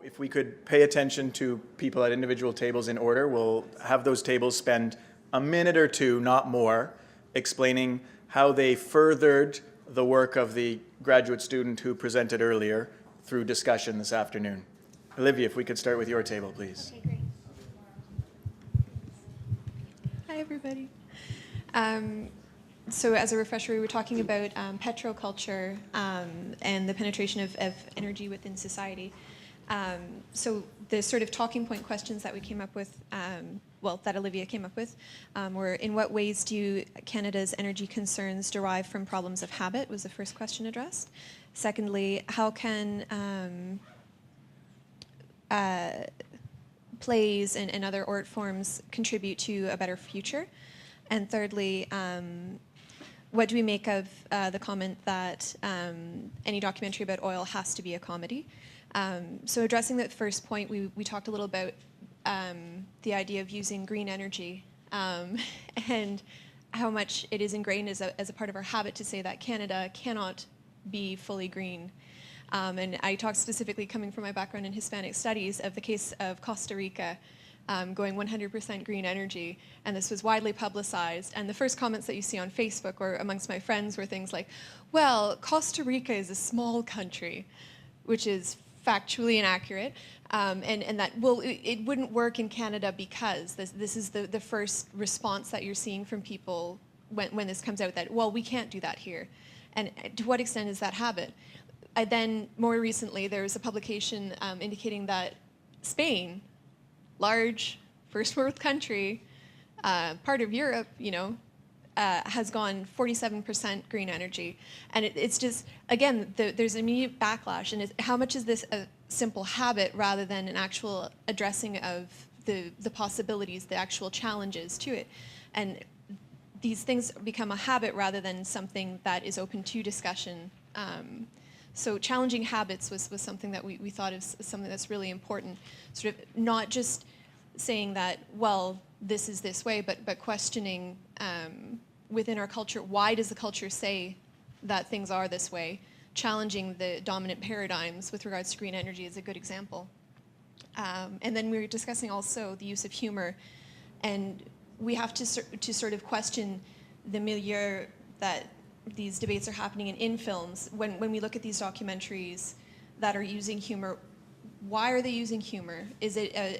if we could pay attention to people at individual tables in order, we'll have those tables spend a minute or two, not more, explaining how they furthered the work of the graduate student who presented earlier through discussion this afternoon. Olivia, if we could start with your table, please. Okay, great. Hi, everybody. So as a refresher, we were talking about petroculture and the penetration of energy within society. So the sort of talking point questions that we came up with, that Olivia came up with, were in what ways do Canada's energy concerns derive from problems of habit, was the first question addressed. Secondly, how can plays and other art forms contribute to a better future? And thirdly, what do we make of the comment that any documentary about oil has to be a comedy? So addressing that first point, we talked a little about the idea of using green energy and how much it is ingrained as a part of our habit to say that Canada cannot be fully green. And I talked specifically, coming from my background in Hispanic studies, of the case of Costa Rica going 100% green energy, and this was widely publicized. And the first comments that you see on Facebook or amongst my friends were things like, well, Costa Rica is a small country, which is factually inaccurate, and that, well, it wouldn't work in Canada because this is the first response that you're seeing from people when this comes out, that, well, we can't do that here. And to what extent is that habit? Then, more recently, there was a publication indicating that Spain, large first world country, part of Europe, has gone 47% green energy. And it's just, again, there's immediate backlash. And how much is this a simple habit rather than an actual addressing of the possibilities, the actual challenges to it? And these things become a habit rather than something that is open to discussion. So challenging habits was something that we thought is something that's really important. Sort of not just saying that, well, this is this way, but questioning within our culture, why does the culture say that things are this way? Challenging the dominant paradigms with regards to green energy is a good example. And then we were discussing also the use of humor, and we have to sort of question the milieu that these debates are happening in films. When we look at these documentaries that are using humor, why are they using humor? Is it a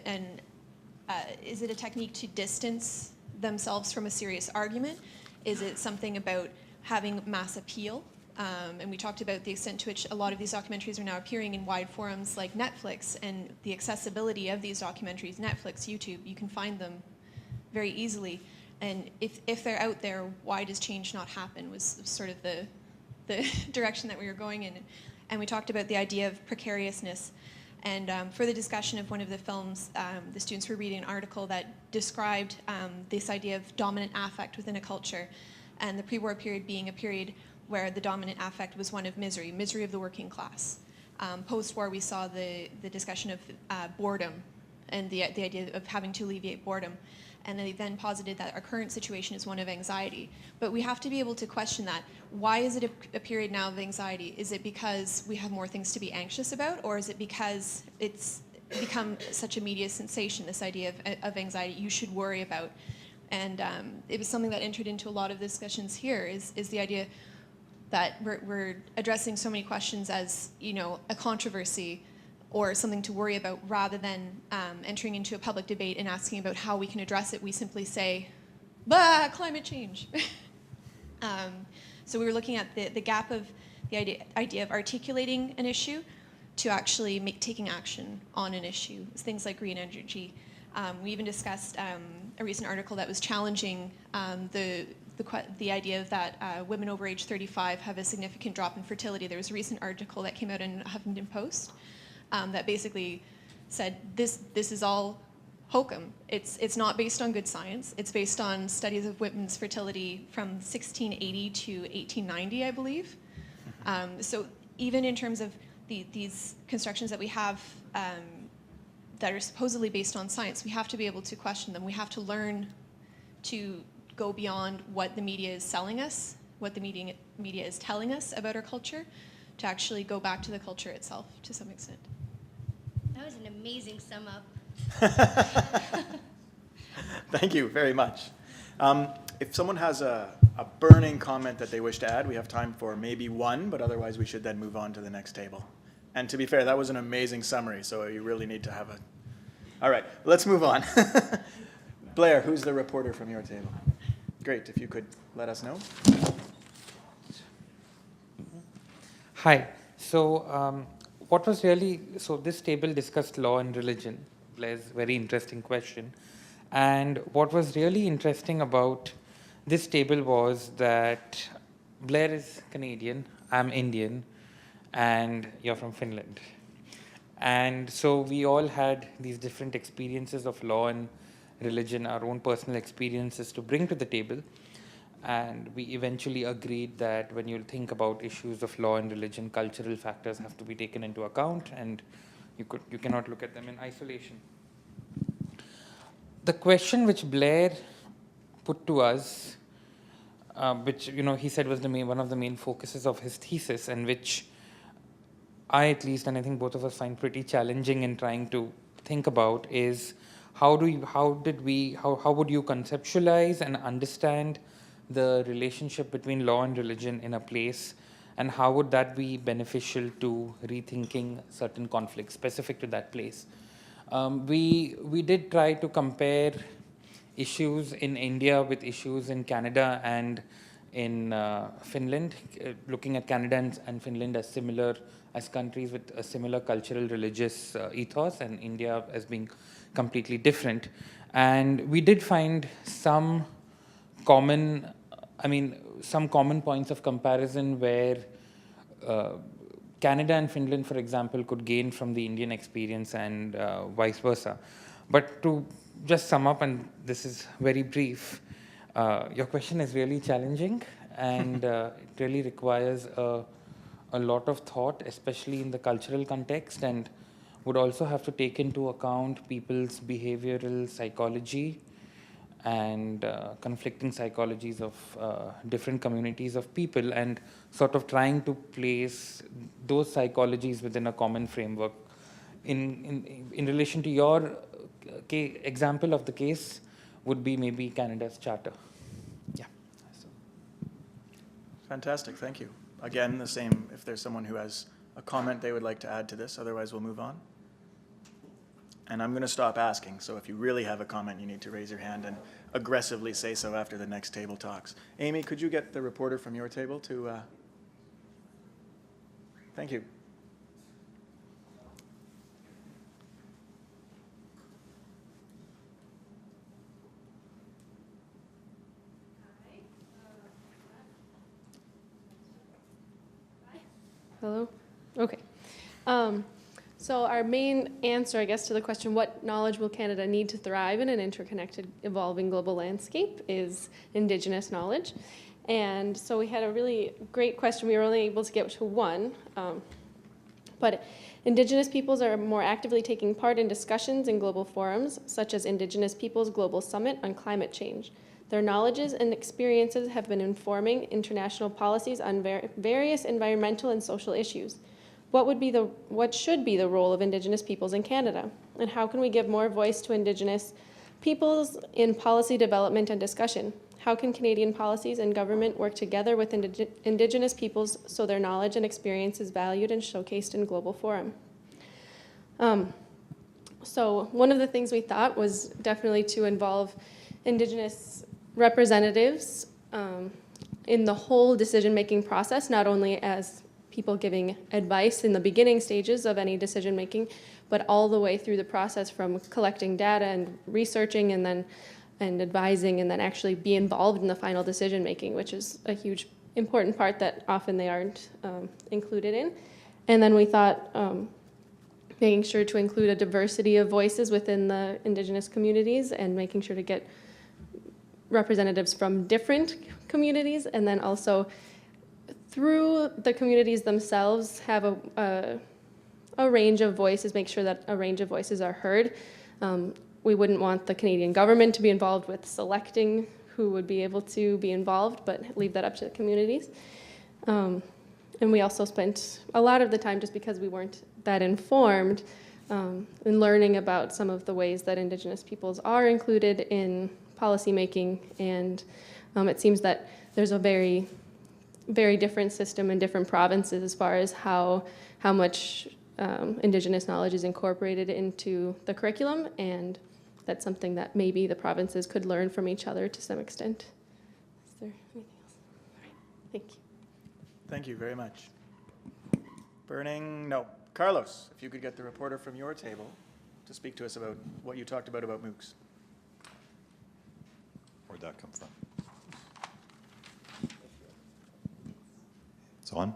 technique to distance themselves from a serious argument? Is it something about having mass appeal? And we talked about the extent to which a lot of these documentaries are now appearing in wide forums like Netflix, and the accessibility of these documentaries, Netflix, YouTube, you can find them very easily. And if they're out there, why does change not happen, was sort of the direction that we were going in. And we talked about the idea of precariousness. And for the discussion of one of the films, the students were reading an article that described this idea of dominant affect within a culture, and the pre-war period being a period where the dominant affect was one of misery of the working class. Post-war, we saw the discussion of boredom and the idea of having to alleviate boredom. And they then posited that our current situation is one of anxiety. But we have to be able to question that. Why is it a period now of anxiety? Is it because we have more things to be anxious about, or is it because it's become such a media sensation, this idea of anxiety you should worry about? And it was something that entered into a lot of discussions here, is the idea that we're addressing so many questions as, a controversy or something to worry about, rather than entering into a public debate and asking about how we can address it. We simply say, bah, climate change. So we were looking at the gap of the idea of articulating an issue to actually taking action on an issue. It's things like green energy. We even discussed a recent article that was challenging the idea of that women over age 35 have a significant drop in fertility. There was a recent article that came out in Huffington Post that basically said this is all hokum. It's not based on good science. It's based on studies of women's fertility from 1680 to 1890, I believe. So even in terms of these constructions that we have that are supposedly based on science, we have to be able to question them. We have to learn to go beyond what the media is selling us, what the media is telling us about our culture, to actually go back to the culture itself to some extent. That was an amazing sum up. Thank you very much. If someone has a burning comment that they wish to add, we have time for maybe one, but otherwise we should then move on to the next table. And to be fair, that was an amazing summary, so you really need to have a... All right, let's move on. Blair, who's the reporter from your table? Great, if you could let us know. Hi. So this table discussed law and religion. Blair's very interesting question. And what was really interesting about this table was that Blair is Canadian, I'm Indian, and you're from Finland. And so we all had these different experiences of law and religion, our own personal experiences to bring to the table. And we eventually agreed that when you think about issues of law and religion, cultural factors have to be taken into account, and you cannot look at them in isolation. The question which Blair put to us, which he said was one of the main focuses of his thesis, and which I at least, and I think both of us find pretty challenging in trying to think about, is how would you conceptualize and understand the relationship between law and religion in a place, and how would that be beneficial to rethinking certain conflicts specific to that place? We did try to compare issues in India with issues in Canada and in Finland, looking at Canada and Finland as similar as countries with a similar cultural religious ethos, and India as being completely different. And we did find some common points of comparison where Canada and Finland, for example, could gain from the Indian experience and vice versa. But to just sum up, and this is very brief, your question is really challenging, and it really requires a lot of thought, especially in the cultural context, and would also have to take into account people's behavioral psychology and conflicting psychologies of different communities of people, and sort of trying to place those psychologies within a common framework. In relation to your example of the case would be maybe Canada's charter. Yeah. So. Fantastic, thank you. Again, the same, if there's someone who has a comment they would like to add to this, otherwise we'll move on. And I'm going to stop asking, so if you really have a comment, you need to raise your hand and aggressively say so after the next table talks. Amy, could you get the reporter from your table to... Thank you. Hello? Okay. So our main answer, I guess, to the question, what knowledge will Canada need to thrive in an interconnected, evolving global landscape, is Indigenous knowledge. And so we had a really great question. We were only able to get to one. But Indigenous peoples are more actively taking part in discussions in global forums, such as Indigenous Peoples Global Summit on Climate Change. Their knowledges and experiences have been informing international policies on various environmental and social issues. What should be the role of Indigenous peoples in Canada? And how can we give more voice to Indigenous peoples in policy development and discussion? How can Canadian policies and government work together with Indigenous peoples so their knowledge and experience is valued and showcased in global forum? So one of the things we thought was definitely to involve Indigenous representatives in the whole decision-making process, not only as people giving advice in the beginning stages of any decision-making, but all the way through the process from collecting data and researching and advising, and then actually be involved in the final decision-making, which is a huge, important part that often they aren't included in. And then we thought making sure to include a diversity of voices within the Indigenous communities, and making sure to get representatives from different communities, and then also through the communities themselves have a range of voices, make sure that a range of voices are heard. We wouldn't want the Canadian government to be involved with selecting who would be able to be involved, but leave that up to the communities. And we also spent a lot of the time, just because we weren't that informed, and learning about some of the ways that Indigenous peoples are included in policymaking. And it seems that there's a very, very different system in different provinces as far as how much Indigenous knowledge is incorporated into the curriculum, and that's something that maybe the provinces could learn from each other to some extent. Is there anything else? All right. Thank you. Thank you very much. No. Carlos, if you could get the reporter from your table to speak to us about what you talked about MOOCs. Where'd that come from? It's on.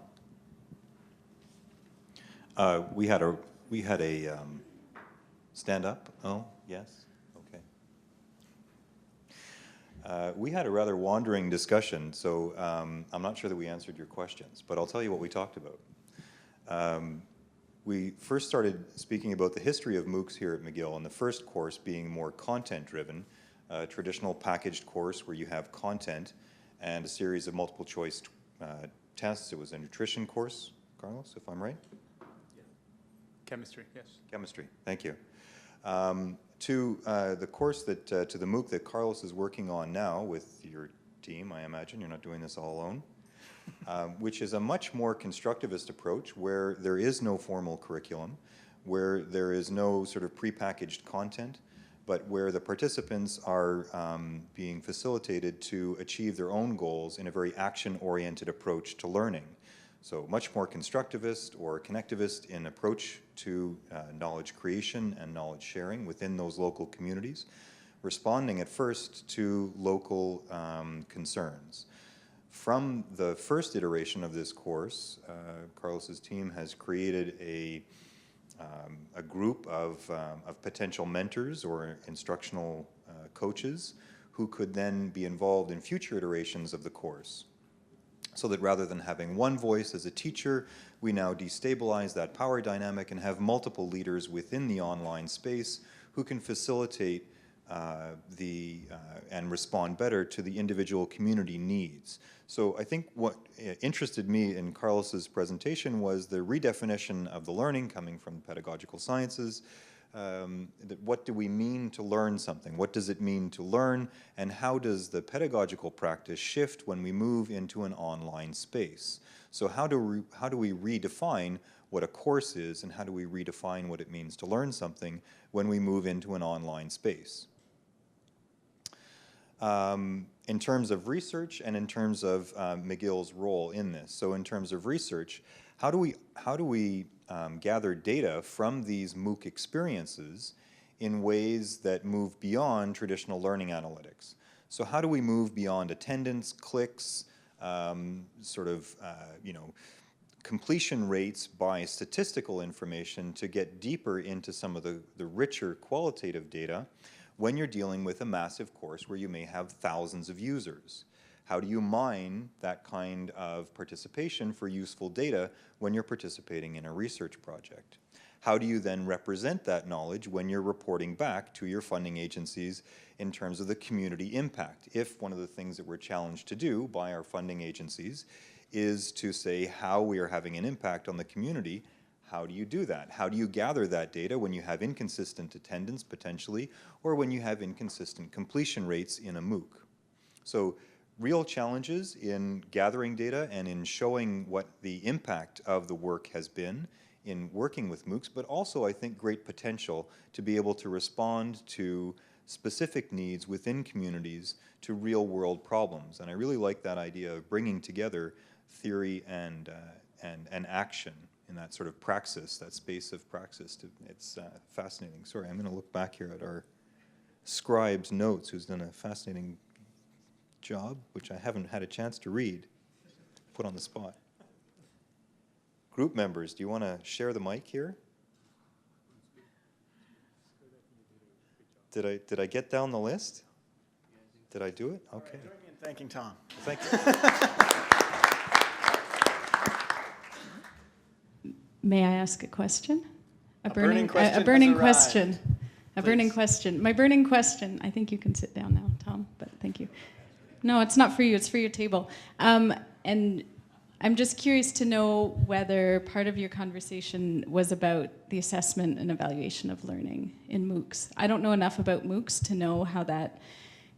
We had a stand up. Oh, yes. Okay. We had a rather wandering discussion, so I'm not sure that we answered your questions, but I'll tell you what we talked about. We first started speaking about the history of MOOCs here at McGill, and the first course being more content-driven, a traditional packaged course where you have content and a series of multiple choice tests. It was a nutrition course, Carlos, if I'm right? Yeah. Chemistry, yes. Chemistry, thank you. To the course to the MOOC that Carlos is working on now with your team, I imagine, you're not doing this all alone, which is a much more constructivist approach where there is no formal curriculum, where there is no sort of prepackaged content, but where the participants are being facilitated to achieve their own goals in a very action-oriented approach to learning. So much more constructivist or connectivist in approach to knowledge creation and knowledge sharing within those local communities, responding at first to local concerns. From the first iteration of this course, Carlos's team has created a group of potential mentors or instructional coaches who could then be involved in future iterations of the course. So that rather than having one voice as a teacher, we now destabilize that power dynamic and have multiple leaders within the online space who can facilitate and respond better to the individual community needs. So I think what interested me in Carlos's presentation was the redefinition of the learning coming from pedagogical sciences. What do we mean to learn something? What does it mean to learn? And how does the pedagogical practice shift when we move into an online space? So how do we redefine what a course is, and how do we redefine what it means to learn something when we move into an online space? In terms of research and in terms of McGill's role in this. So in terms of research, how do we gather data from these MOOC experiences in ways that move beyond traditional learning analytics? So how do we move beyond attendance, clicks, completion rates by statistical information to get deeper into some of the richer qualitative data when you're dealing with a massive course where you may have thousands of users? How do you mine that kind of participation for useful data when you're participating in a research project? How do you then represent that knowledge when you're reporting back to your funding agencies in terms of the community impact? If one of the things that we're challenged to do by our funding agencies is to say how we are having an impact on the community, how do you do that? How do you gather that data when you have inconsistent attendance potentially, or when you have inconsistent completion rates in a MOOC? So real challenges in gathering data and in showing what the impact of the work has been in working with MOOCs, but also I think great potential to be able to respond to specific needs within communities to real world problems. And I really like that idea of bringing together theory and action in that sort of praxis, that space of praxis. It's fascinating. Sorry, I'm going to look back here at our scribe's notes, who's done a fascinating job, which I haven't had a chance to read. Put on the spot. Group members, do you want to share the mic here? Did I get down the list? Did I do it? Okay. Join me in thanking Tom. Thank you. May I ask a question? A burning question A burning has arrived. question. A burning question. My burning question. I think you can sit down now, Tom, but thank you. No, it's not for you. It's for your table. And I'm just curious to know whether part of your conversation was about the assessment and evaluation of learning in MOOCs. I don't know enough about MOOCs to know how that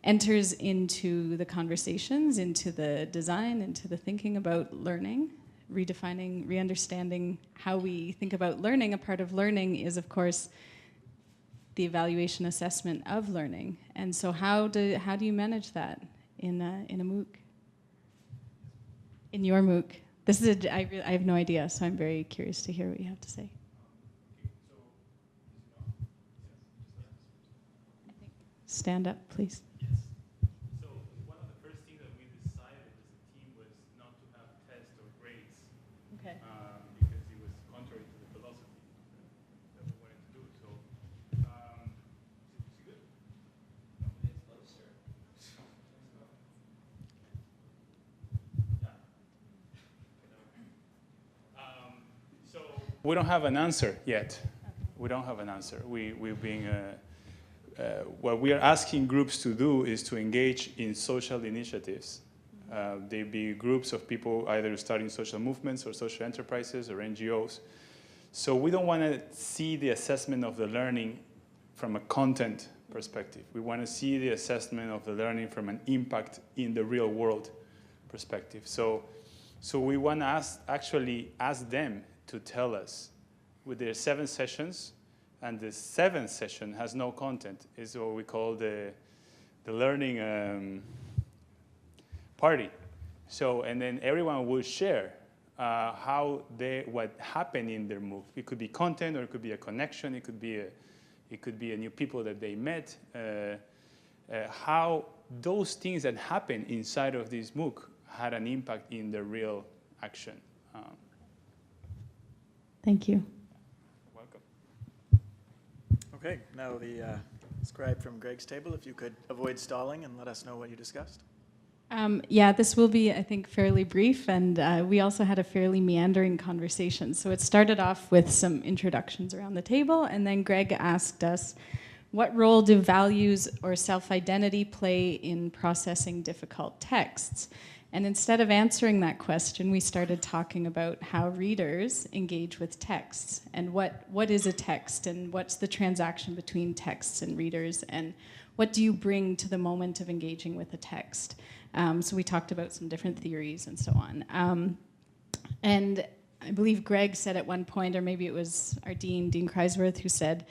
enters into the conversations, into the design, into the thinking about learning, redefining, re-understanding how we think about learning. A part of learning is, of course, the evaluation assessment of learning. And so how do you manage that in a MOOC? In your MOOC? This is I have no idea, so I'm very curious to hear what you have to say. Stand up, please. So one of the first things that we decided as a team was not to have tests or grades, Okay. because it was contrary to the philosophy that we wanted to do. So, is it good? It's closer. So we don't have an answer yet. We don't have an answer. We're being what we are asking groups to do is to engage in social initiatives. They be groups of people either starting social movements or social enterprises or NGOs. So we don't want to see the assessment of the learning from a content perspective. We want to see the assessment of the learning from an impact in the real world perspective. So we want to actually ask them to tell us with their 7 sessions, and the 7th session has no content. It's what we call the learning party. So, and then everyone will share what happened in their MOOC. It could be content, or it could be a connection. It could be a new people that they met. How those things that happen inside of this MOOC had an impact in the real action. Thank you. Welcome. Okay, now the scribe from Greg's table, if you could avoid stalling and let us know what you discussed. Yeah, this will be, I think, fairly brief, and we also had a fairly meandering conversation. So it started off with some introductions around the table, and then Greg asked us, what role do values or self-identity play in processing difficult texts? And instead of answering that question, we started talking about how readers engage with texts, and what is a text, and what's the transaction between texts and readers, and what do you bring to the moment of engaging with a text? So we talked about some different theories and so on. And I believe Greg said at one point, or maybe it was our Dean Kreisworth, who said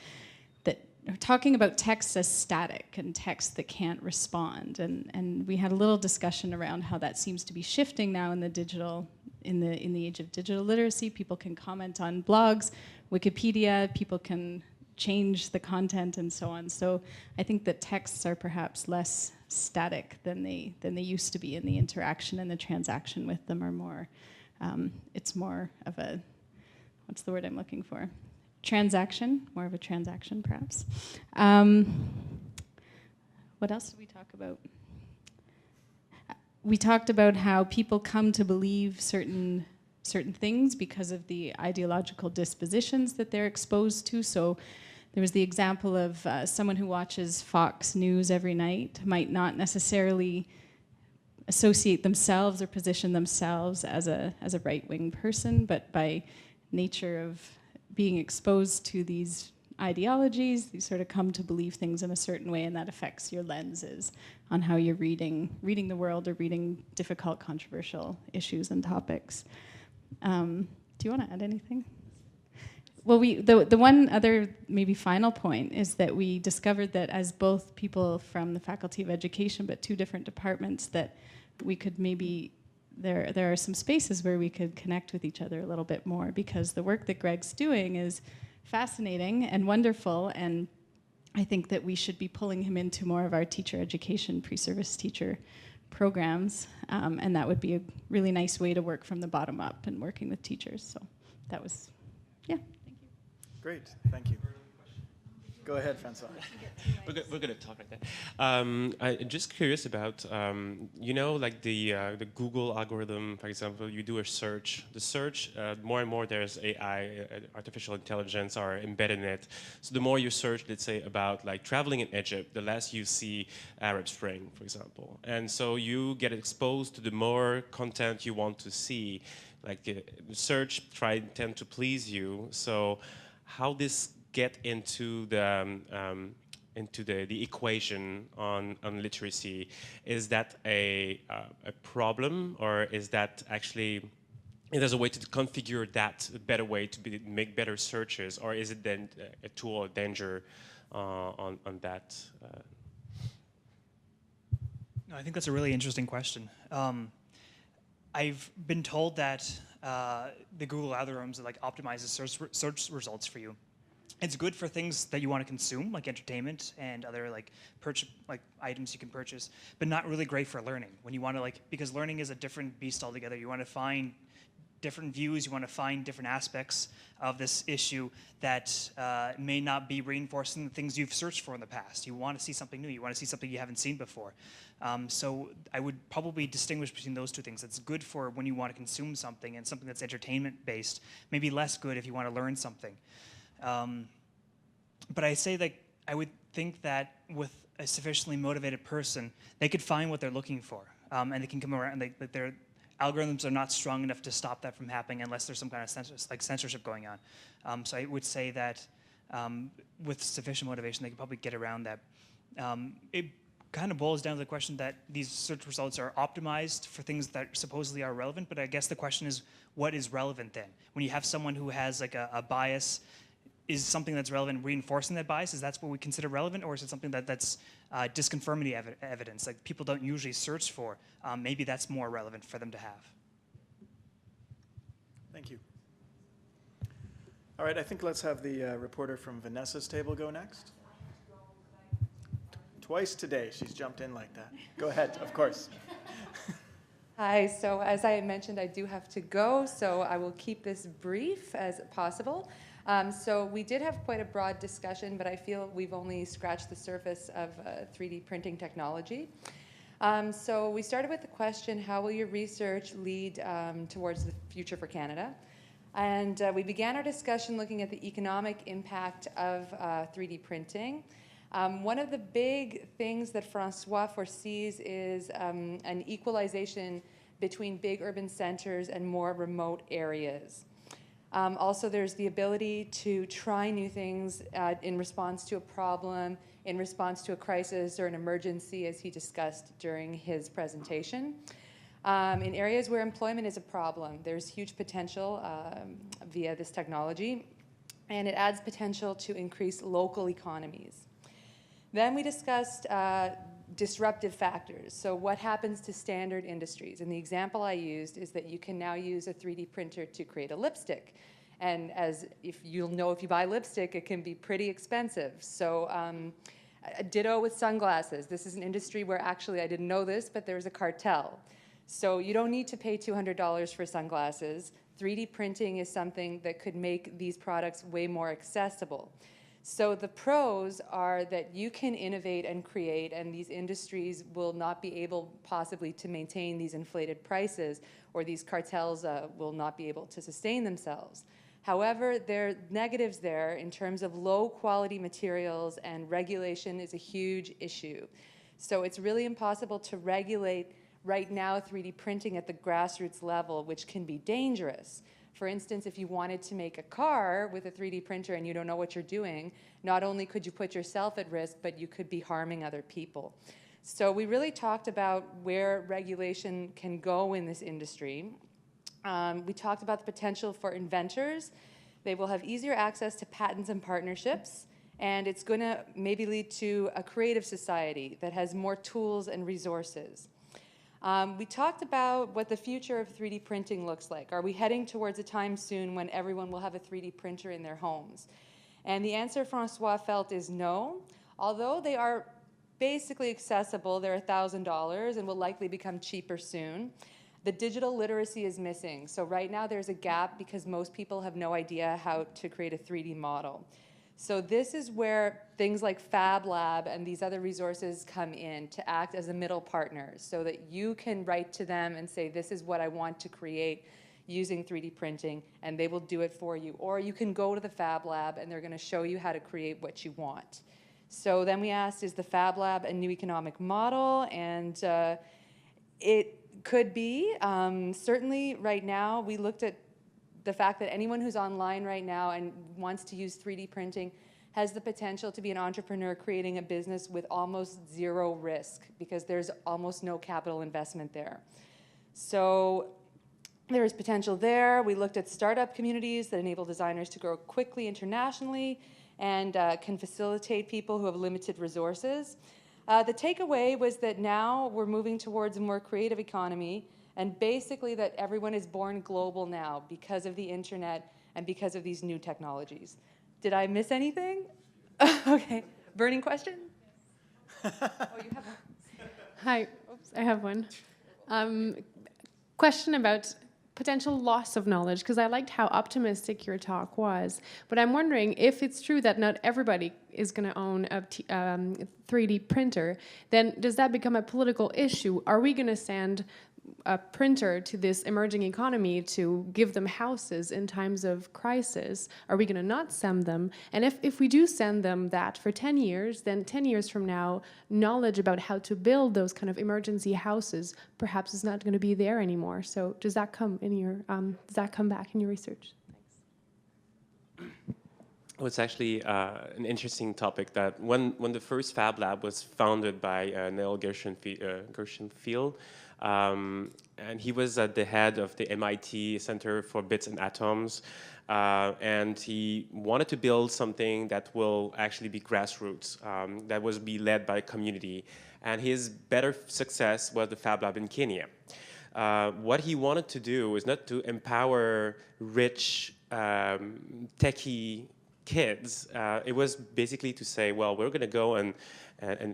that talking about texts as static and texts that can't respond. And we had a little discussion around how that seems to be shifting now in the digital, in the age of digital literacy. People can comment on blogs, Wikipedia, people can change the content and so on. So I think that texts are perhaps less static than they used to be, and the interaction and the transaction with them are more, it's more of a, what's the word I'm looking for? Transaction, more of a transaction perhaps. What else did we talk about? We talked about how people come to believe certain things because of the ideological dispositions that they're exposed to. So there was the example of someone who watches Fox News every night might not necessarily associate themselves or position themselves as a right-wing person, but by nature of being exposed to these ideologies, you sort of come to believe things in a certain way, and that affects your lenses on how you're reading the world or reading difficult, controversial issues and topics. Do you want to add anything? Well, the one other maybe final point is that we discovered that as both people from the Faculty of Education, but 2 different departments, that we could maybe, there are some spaces where we could connect with each other a little bit more, because the work that Greg's doing is fascinating and wonderful, and I think that we should be pulling him into more of our teacher education, pre-service teacher programs, and that would be a really nice way to work from the bottom up and working with teachers. So that was, yeah. Great, thank you. Go ahead, Francois. We're going to talk like that. I'm just curious about, you know, like the Google algorithm, for example, you do a search. The search, more and more there's AI, artificial intelligence are embedded in it. So the more you search, let's say, about like traveling in Egypt, the less you see Arab Spring, for example. And so you get exposed to the more content you want to see. search tend to please you. So how this get into the equation on literacy? Is that a problem, or is that actually there's a way to configure that a better way to make better searches, or is it then a tool or danger on that? No, I think that's a really interesting question. I've been told that the Google algorithms like optimizes search results for you. It's good for things that you want to consume, like entertainment and other like items you can purchase, but not really great for learning. When you want to because learning is a different beast altogether. You want to find different views, you want to find different aspects of this issue that may not be reinforcing the things you've searched for in the past. You want to see something new, you want to see something you haven't seen before. So I would probably distinguish between those two things. It's good for when you want to consume something, and something that's entertainment based, maybe less good if you want to learn something. But I say that I would think that with a sufficiently motivated person, they could find what they're looking for, and they can come around, their algorithms are not strong enough to stop that from happening unless there's some kind of censorship going on. So I would say that with sufficient motivation, they could probably get around that. It kind of boils down to the question that these search results are optimized for things that supposedly are relevant, but I guess the question is, what is relevant then? When you have someone who has like a bias, is something that's relevant reinforcing that bias? Is that what we consider relevant, or is it something that's disconformity evidence, like people don't usually search for? Maybe that's more relevant for them to have. Thank you. All right, I think let's have the reporter from Vanessa's table go next. Twice today, she's jumped in like that. Go ahead, of course. Hi, so as I mentioned, I do have to go, so I will keep this brief as possible. So we did have quite a broad discussion, but I feel we've only scratched the surface of 3D printing technology. So we started with the question, how will your research lead towards the future for Canada? And we began our discussion looking at the economic impact of 3D printing. One of the big things that Francois foresees is an equalization between big urban centers and more remote areas. Also, there's the ability to try new things in response to a problem, in response to a crisis or an emergency, as he discussed during his presentation. In areas where employment is a problem, there's huge potential via this technology, and it adds potential to increase local economies. Then we discussed disruptive factors. So what happens to standard industries? And the example I used is that you can now use a 3D printer to create a lipstick. And if you buy lipstick, it can be pretty expensive. So ditto with sunglasses. This is an industry where actually, I didn't know this, but there's a cartel. So you don't need to pay $200 for sunglasses. 3D printing is something that could make these products way more accessible. So the pros are that you can innovate and create, and these industries will not be able possibly to maintain these inflated prices, or these cartels will not be able to sustain themselves. However, there are negatives there in terms of low quality materials, and regulation is a huge issue. So it's really impossible to regulate right now 3D printing at the grassroots level, which can be dangerous. For instance, if you wanted to make a car with a 3D printer and you don't know what you're doing, not only could you put yourself at risk, but you could be harming other people. So we really talked about where regulation can go in this industry. We talked about the potential for inventors. They will have easier access to patents and partnerships, and it's going to maybe lead to a creative society that has more tools and resources. We talked about what the future of 3D printing looks like. Are we heading towards a time soon when everyone will have a 3D printer in their homes? And the answer Francois felt is no. Although they are basically accessible, they're $1,000 and will likely become cheaper soon. The digital literacy is missing. So right now there's a gap because most people have no idea how to create a 3D model. So this is where things like Fab Lab and these other resources come in to act as a middle partner, so that you can write to them and say, this is what I want to create using 3D printing, and they will do it for you. Or you can go to the Fab Lab and they're going to show you how to create what you want. So then we asked, is the Fab Lab a new economic model? And it Could be. Certainly right now, we looked at the fact that anyone who's online right now and wants to use 3D printing has the potential to be an entrepreneur creating a business with almost zero risk because there's almost no capital investment there. So there is potential there. We looked at startup communities that enable designers to grow quickly internationally and can facilitate people who have limited resources. The takeaway was that now we're moving towards a more creative economy, and basically that everyone is born global now because of the internet and because of these new technologies. Did I miss anything? Okay, burning question? Oh, you have one. Hi, oops, I have one. Question about potential loss of knowledge, because I liked how optimistic your talk was. But I'm wondering if it's true that not everybody is going to own a 3D printer, then does that become a political issue? Are we going to send a printer to this emerging economy to give them houses in times of crisis? Are we going to not send them? And if we do send them that for 10 years, then 10 years from now, knowledge about how to build those kind of emergency houses perhaps is not going to be there anymore. So does that come in your does that come back in your research? Thanks. Well, it's actually an interesting topic that when the first Fab Lab was founded by Neil Gershenfield, and he was at the head of the MIT Center for Bits and Atoms, and he wanted to build something that will actually be grassroots, that was be led by a community. And his better success was the Fab Lab in Kenya. What he wanted to do was not to empower rich, techie kids. It was basically to say, well, we're going to go and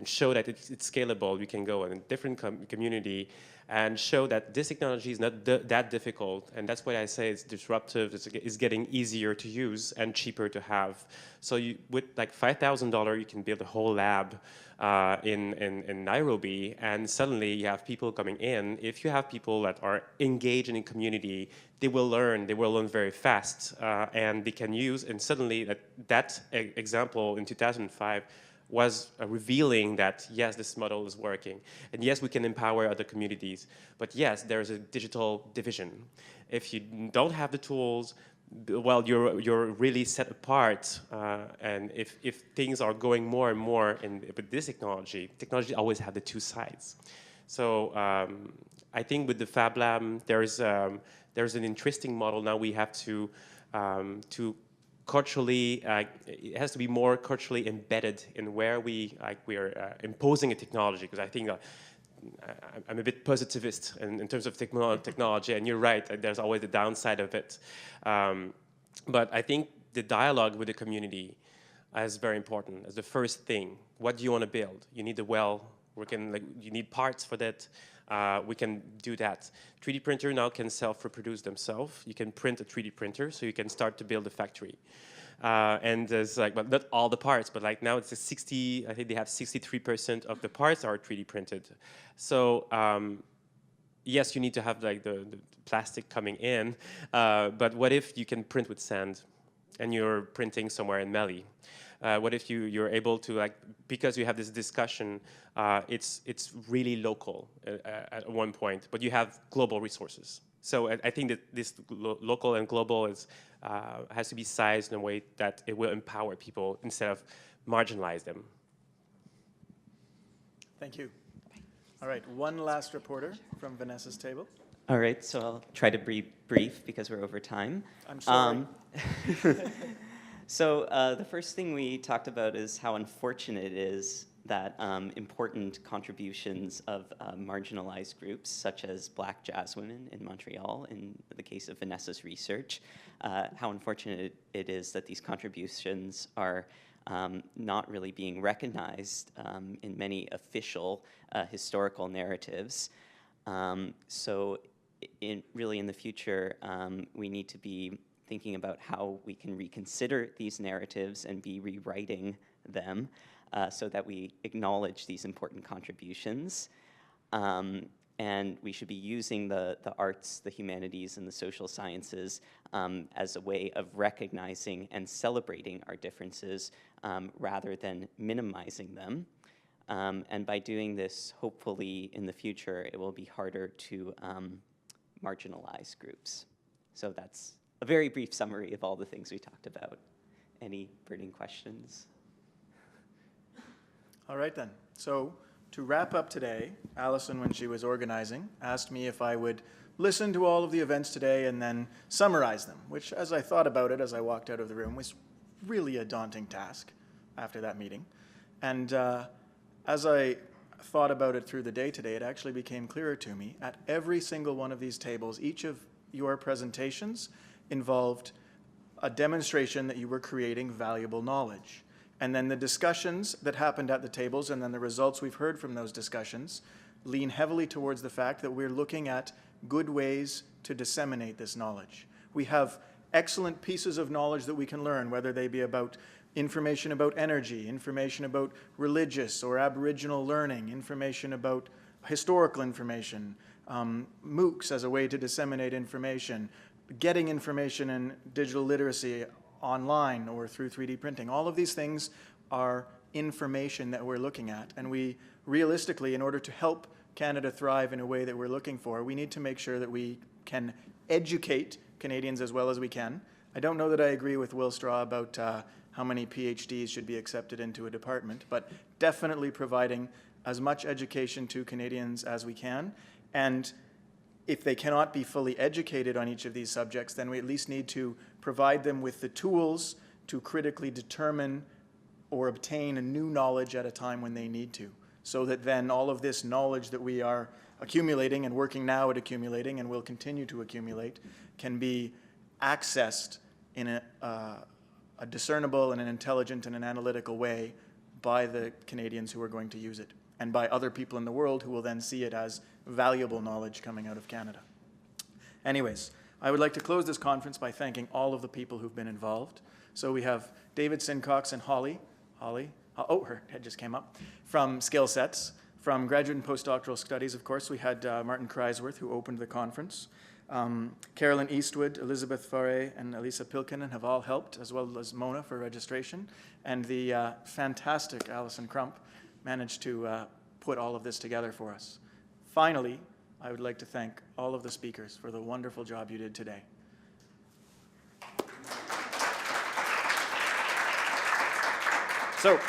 show that it's scalable. We can go in a different community and show that this technology is not that difficult. And that's why I say it's disruptive. It's getting easier to use and cheaper to have. So with like $5,000, you can build a whole lab in Nairobi, and suddenly you have people coming in. If you have people that are engaged in a community, they will learn very fast, and they can use, and suddenly that example in 2005 was revealing that, yes, this model is working. And yes, we can empower other communities. But yes, there's a digital division. If you don't have the tools, well, you're really set apart. And if things are going more and more with this technology always have the two sides. So I think with the Fab Lab, there's an interesting model now. We have to culturally, it has to be more culturally embedded in where we're imposing a technology, because I think I'm a bit positivist in terms of technology, and you're right, there's always the downside of it. But I think the dialogue with the community is very important as the first thing. What do you want to build? You need the well, you need parts for that. We can do that. 3D printer now can self-reproduce themselves. You can print a 3D printer, so you can start to build a factory. And there's well, not all the parts, but like now it's a 60, I think they have 63% of the parts are 3D printed. So yes, you need to have like the plastic coming in, but what if you can print with sand and you're printing somewhere in Mali? What if you're able to, because you have this discussion, it's really local at one point, but you have global resources. So I think that this local and global has to be sized in a way that it will empower people instead of marginalize them. Thank you. All right, one last reporter from Vanessa's table. All right, so I'll try to be brief because we're over time. I'm sorry. So the first thing we talked about is how unfortunate it is that important contributions of marginalized groups, such as Black jazz women in Montreal, in the case of Vanessa's research, how unfortunate it is that these contributions are not really being recognized in many official historical narratives. So really in the future, we need to be thinking about how we can reconsider these narratives and be rewriting them so that we acknowledge these important contributions. And we should be using the arts, the humanities, and the social sciences as a way of recognizing and celebrating our differences rather than minimizing them. And by doing this, hopefully in the future, it will be harder to marginalize groups. So that's a very brief summary of all the things we talked about. Any burning questions? All right then. So to wrap up today, Allison, when she was organizing, asked me if I would listen to all of the events today and then summarize them, which, as I thought about it as I walked out of the room, was really a daunting task after that meeting. And as I thought about it through the day today, it actually became clearer to me at every single one of these tables, each of your presentations involved a demonstration that you were creating valuable knowledge. And then the discussions that happened at the tables and then the results we've heard from those discussions lean heavily towards the fact that we're looking at good ways to disseminate this knowledge. We have excellent pieces of knowledge that we can learn, whether they be about information about energy, information about religious or Aboriginal learning, information about historical information, MOOCs as a way to disseminate information, getting information in digital literacy online or through 3D printing. All of these things are information that we're looking at. And we realistically, in order to help Canada thrive in a way that we're looking for, we need to make sure that we can educate Canadians as well as we can. I don't know that I agree with Will Straw about how many PhDs should be accepted into a department, but definitely providing as much education to Canadians as we can. And if they cannot be fully educated on each of these subjects, then we at least need to provide them with the tools to critically determine or obtain a new knowledge at a time when they need to, so that then all of this knowledge that we are accumulating and working now at accumulating and will continue to accumulate can be accessed in a discernible and an intelligent and an analytical way by the Canadians who are going to use it, and by other people in the world who will then see it as valuable knowledge coming out of Canada. Anyways, I would like to close this conference by thanking all of the people who've been involved. So we have David Sincox and Holly, oh, her head just came up, from Skill Sets. From Graduate and Postdoctoral Studies, of course, we had Martin Kreisworth, who opened the conference. Carolyn Eastwood, Elizabeth Faure, and Elisa Pilkinen have all helped, as well as Mona for registration. And the fantastic Alison Crump managed to put all of this together for us. Finally, I would like to thank all of the speakers for the wonderful job you did today. So,